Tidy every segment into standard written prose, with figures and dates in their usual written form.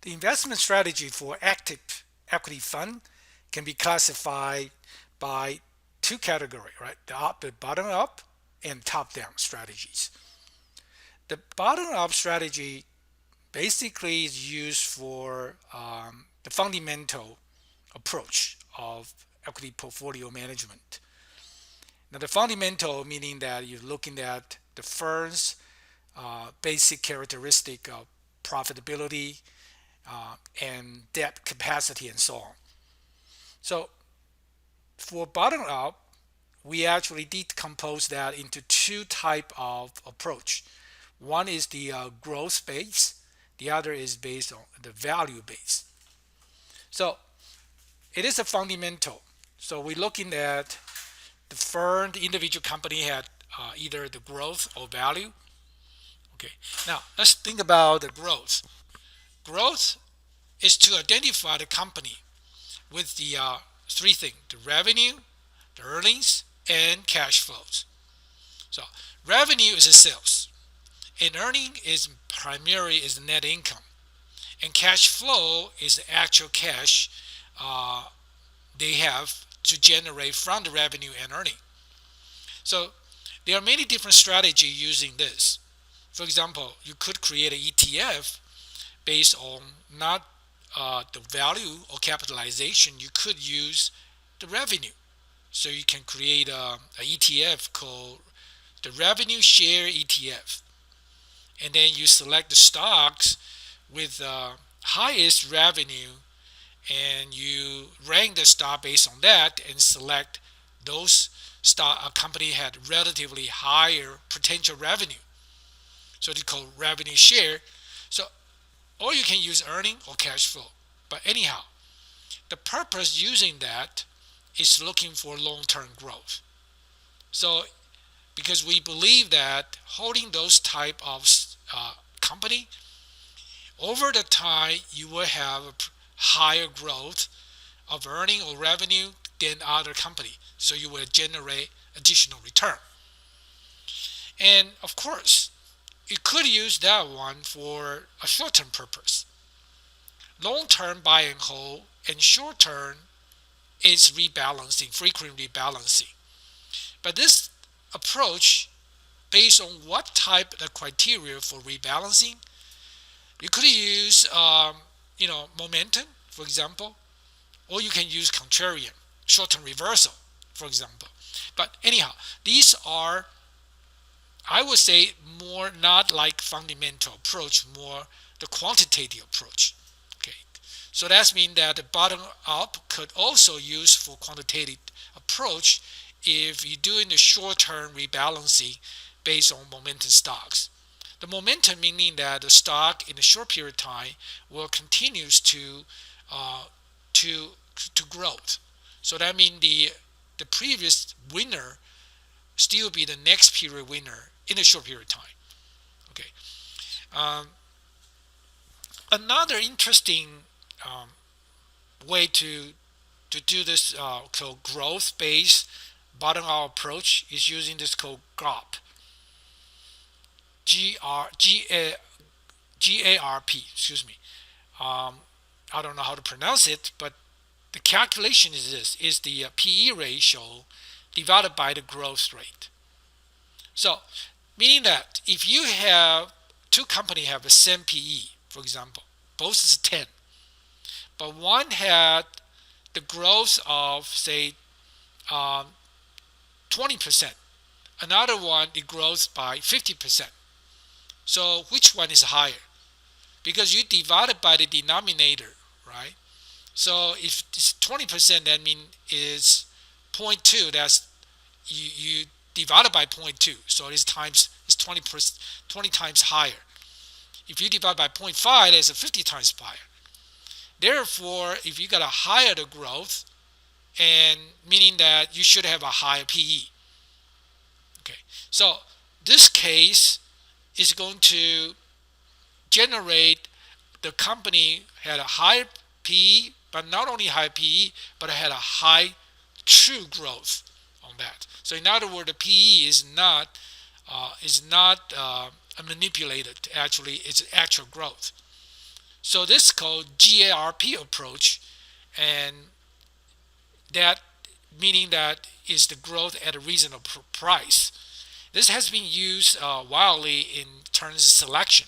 The investment strategy for active equity fund can be classified by two categories, right? The bottom up and top down strategies. The bottom up strategy basically is used for the fundamental approach of equity portfolio management. Now, the fundamental meaning that you're looking at the firm's basic characteristic of profitability and debt capacity and so on. So for bottom up, we actually decompose that into two type of approach. One is the growth base, the other is based on the value base. So it is a fundamental. So we're looking at the firm, the individual company had either the growth or value. Okay, now let's think about the growth. Growth is to identify the company with the three things: the revenue, the earnings, and cash flows. So revenue is the sales, and earning is primarily is net income, and cash flow is the actual cash uh, they have to generate from the revenue and earning. So there are many different strategies using this. For example, you could create an ETF based on not the value or capitalization. You could use the revenue. So you can create a ETF called the revenue share ETF, and then you select the stocks with highest revenue, and you rank the stock based on that, and select those stock a company had relatively higher potential revenue. So they call revenue share. So or you can use earning or cash flow. But anyhow, the purpose using that is looking for long-term growth. So because we believe that holding those type of company over the time you will have a higher growth of earning or revenue than other company, so you will generate additional return. And of course, you could use that one for a short-term purpose. Long-term buy and hold, and short-term is rebalancing, frequent rebalancing. But this approach, based on what type of criteria for rebalancing, you could use momentum, for example, or you can use contrarian, short-term reversal, for example. But anyhow, these are, I would say, more not like fundamental approach, more the quantitative approach. Okay, so that means that the bottom up could also use for quantitative approach if you're doing the short-term rebalancing based on momentum stocks. The momentum meaning that the stock in a short period of time will continues uh, to to growth. So that means the previous winner still be the next period winner in a short period of time. Okay. Um, Another interesting um, way to do this called growth based bottom up approach is using this called GARP. G R G A GARP. Excuse me. Um, I don't know how to pronounce it, but the calculation is this: is the PE ratio divided by the growth rate. So, meaning that if you have two companies have the same PE, for example, both is 10, but one had the growth of say um, 20%, another one it grows by 50%. So which one is higher? Because you divide it by the denominator, right? So if it's 20%, that means is zero point 0.2. That's you divide it by zero point 0.2. So it's 20 times higher. If you divide by zero point 0.5, that's a 50 times higher. Therefore, if you got a higher the growth, and meaning that you should have a higher PE. Okay, so this case is going to generate the company had a high PE, but not only high PE, but it had a high true growth on that. So in other words, the PE is not manipulated. Actually, it's actual growth. So this is called GARP approach, and that meaning that is the growth at a reasonable price. This has been used widely in terms of selection,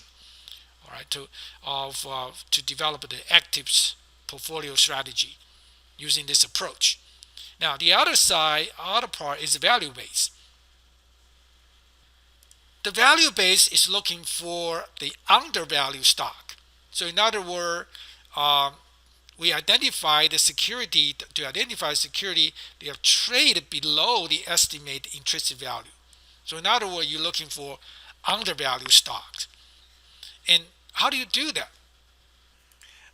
all right, to develop the active portfolio strategy using this approach. Now the other part is value based. The value base is looking for the undervalued stock. So in other words, um, we identify the security to identify security they have traded below the estimated intrinsic value. So in other words, you're looking for undervalued stocks. And how do you do that?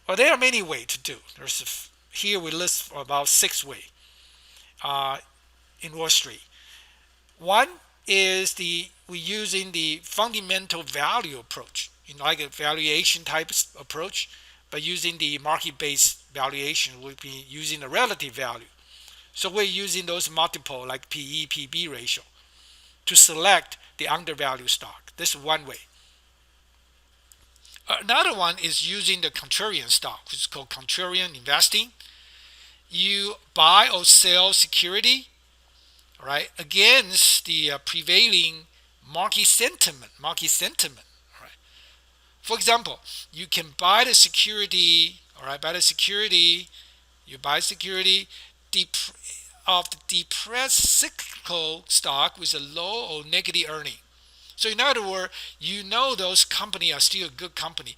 Well, there are many ways to do. Here we list about 6 ways uh, in Wall Street. One is the we using the fundamental value approach, like a valuation type approach, but using the market-based valuation, we'll be using the relative value. So we're using those multiple like PE, PB ratio to select the undervalued stock. This is one way. Another one is using the contrarian stock, which is called contrarian investing. You buy or sell security, right, against the prevailing market sentiment. All right. For example, you can buy the security. All right, buy the security. You buy security of the depressed cyclical stock with a low or negative earning. So in other words, you know those companies are still a good company.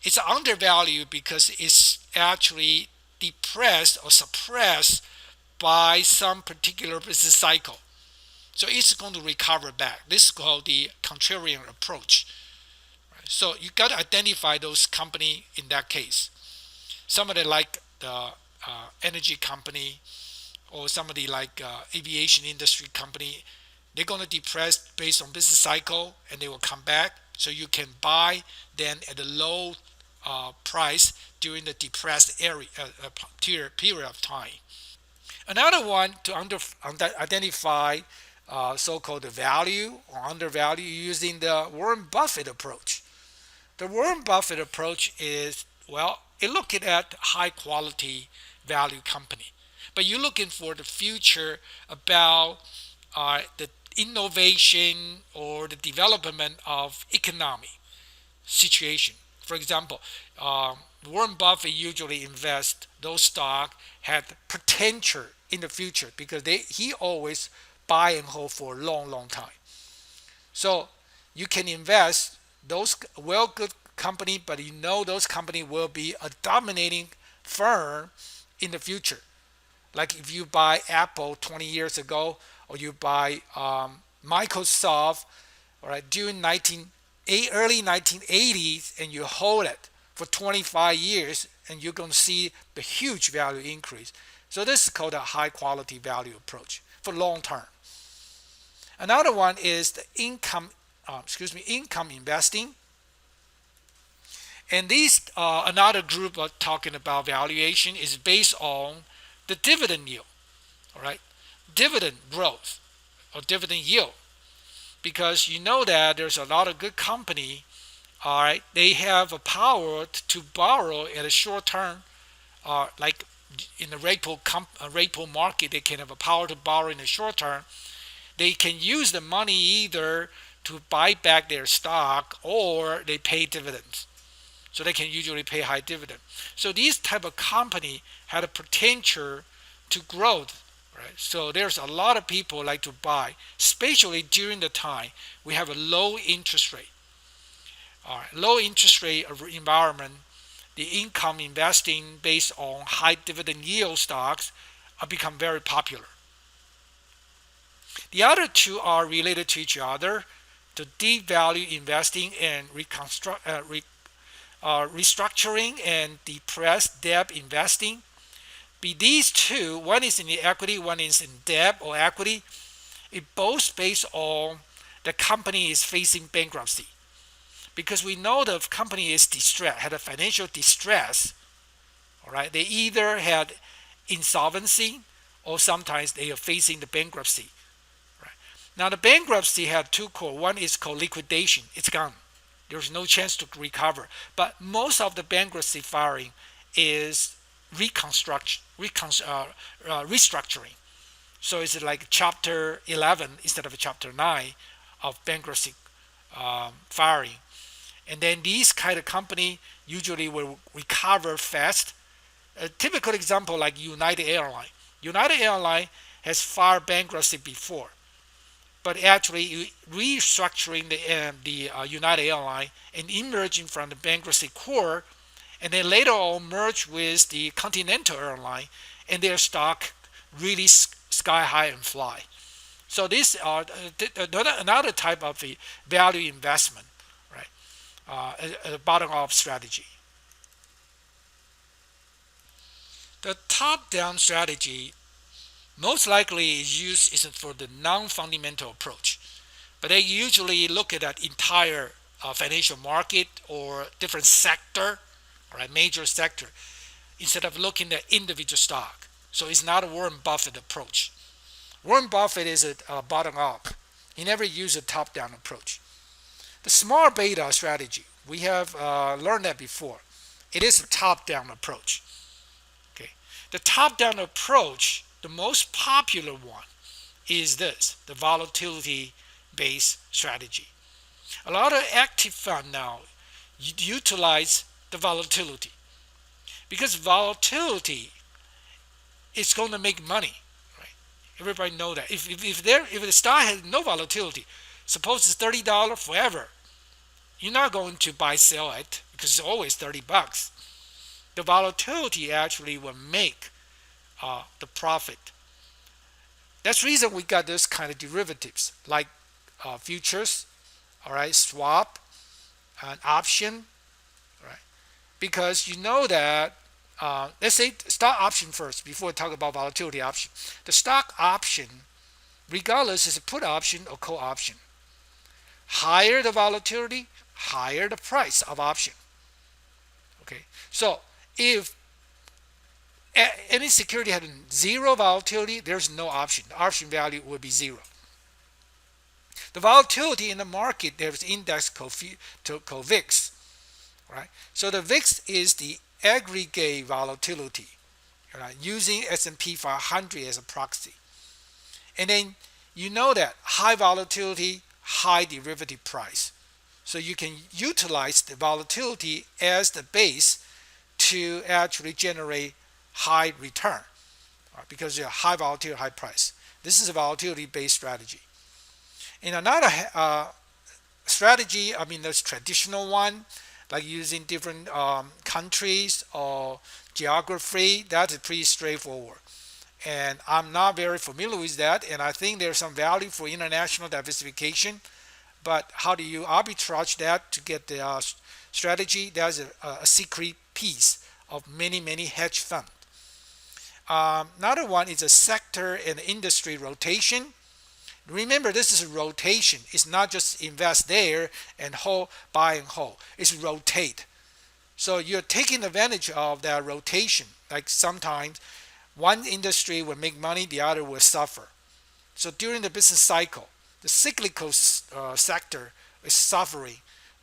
It's undervalued because it's actually depressed or suppressed by some particular business cycle. So it's going to recover back. This is called the contrarian approach. Right? So you got to identify those company in that case. Somebody like the energy company or somebody like aviation industry company, they're going to depress based on business cycle and they will come back. So you can buy then at a low price during the depressed period of time. Another one to identify so-called value or undervalue using the Warren Buffett approach. The Warren Buffett approach is, well, it looking at high quality value company, but you're looking for the future about the innovation or the development of economy situation. For example, Warren Buffett usually invests those stock had potential in the future because he always buy and hold for a long time. So you can invest those well good company, but you know those company will be a dominating firm in the future. Like if you buy Apple 20 years ago, or you buy Microsoft, all right, during early 1980s, and you hold it for 25 years, and you're going to see the huge value increase. So this is called a high quality value approach for long term. Another one is the income investing, and these another group of talking about valuation is based on the dividend yield. All right, dividend growth or dividend yield, because you know that there's a lot of good company. All right, they have a power to borrow at a short term, like in the repo market, they can have a power to borrow in the short term. They can use the money either to buy back their stock or they pay dividends. So they can usually pay high dividend. So these type of company had a potential to grow, right? So there's a lot of people like to buy, especially during the time we have a low interest rate. All right, low interest rate environment, the income investing based on high dividend yield stocks are become very popular. The other two are related to each other: the deep value investing and restructuring and depressed debt investing. Be these two, one is in the equity, one is in debt or equity. It both based on the company is facing bankruptcy, because we know the company is distressed, had a financial distress. All right, they either had insolvency or sometimes they are facing the bankruptcy. Right now, the bankruptcy had two core. One is called liquidation; it's gone. There's no chance to recover. But most of the bankruptcy filing is restructuring. So it's like chapter 11 instead of chapter 9 of bankruptcy filing. And then these kind of company usually will recover fast. A typical example like United Airlines. United Airlines has filed bankruptcy before, but actually restructuring the United Airlines and emerging from the bankruptcy court, and then later on merge with the Continental Airline, and their stock really sky high and fly. So these are another type of the value investment, right? A bottom up strategy. The top down strategy most likely is used is for the non-fundamental approach, but they usually look at that entire financial market or different sector, right, major sector, instead of looking at individual stock. So it's not a Warren Buffett approach. Warren Buffett is a bottom up. He never used a top down approach. The smart beta strategy, we have learned that before. It is a top down approach. Okay, the top down approach, the most popular one, is this: the volatility based strategy. A lot of active fund now utilize the volatility because volatility is going to make money. Right? Everybody know that. If the stock has no volatility, suppose it's $30 forever, you're not going to buy sell it because it's always $30. The volatility actually will make the profit. That's the reason we got this kind of derivatives like futures, all right, swap, and option, right? Because you know that let's say stock option first before we talk about volatility option. The stock option, regardless, is a put option or call option. Higher the volatility, higher the price of option. Okay, so if any security had zero volatility, there's no option. The option value would be zero. The volatility in the market, there's index called VIX, right? So the VIX is the aggregate volatility, right? Using S&P 500 as a proxy. And then you know that high volatility, high derivative price. So you can utilize the volatility as the base to actually generate high return, right? Because you have high volatility, high price. This is a volatility based strategy. In another strategy, I mean, there's traditional one, like using different countries or geography. That's pretty straightforward. And I'm not very familiar with that. And I think there's some value for international diversification. But how do you arbitrage that to get the strategy? That's a secret piece of many hedge funds. Another one is a sector and industry rotation. Remember, this is a rotation. It's not just invest there and hold, buy and hold. It's rotate. So you're taking advantage of that rotation. Like sometimes one industry will make money, the other will suffer. So during the business cycle, the cyclical sector is suffering,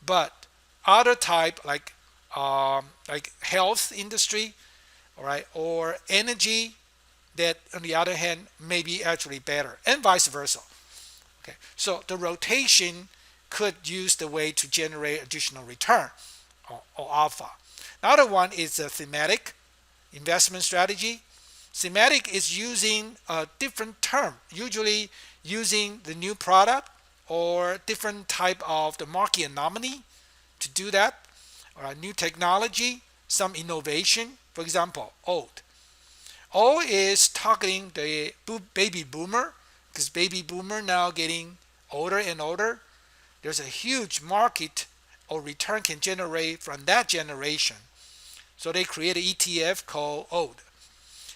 but other type like health industry, all right, or energy, that on the other hand may be actually better, and vice versa. Okay, so the rotation could use the way to generate additional return or alpha. Another one is a thematic investment strategy. Thematic is using a different term, usually using the new product or different type of the market anomaly to do that, or a new technology, some innovation. For example, old. Old is targeting the baby boomer, because baby boomer now getting older and older. There's a huge market or return can generate from that generation. So they create an ETF called old.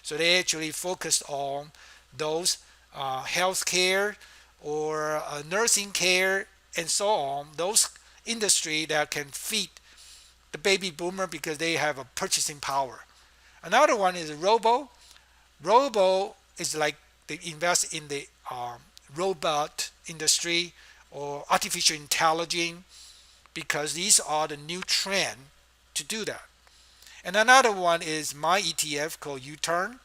So they actually focus on those healthcare or nursing care and so on, those industry that can feed the baby boomer because they have a purchasing power. Another one is robo. Robo is like they invest in the robot industry or artificial intelligence, because these are the new trend to do that. And another one is my ETF called U-Turn.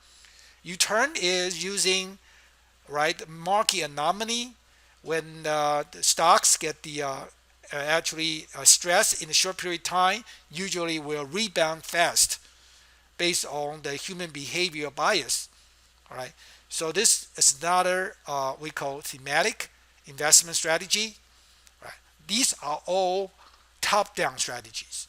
U-Turn is using right market anomaly when the stocks get the actually stress in a short period of time, usually will rebound fast based on the human behavior bias. All right. So this is another we call thematic investment strategy. Right. These are all top-down strategies.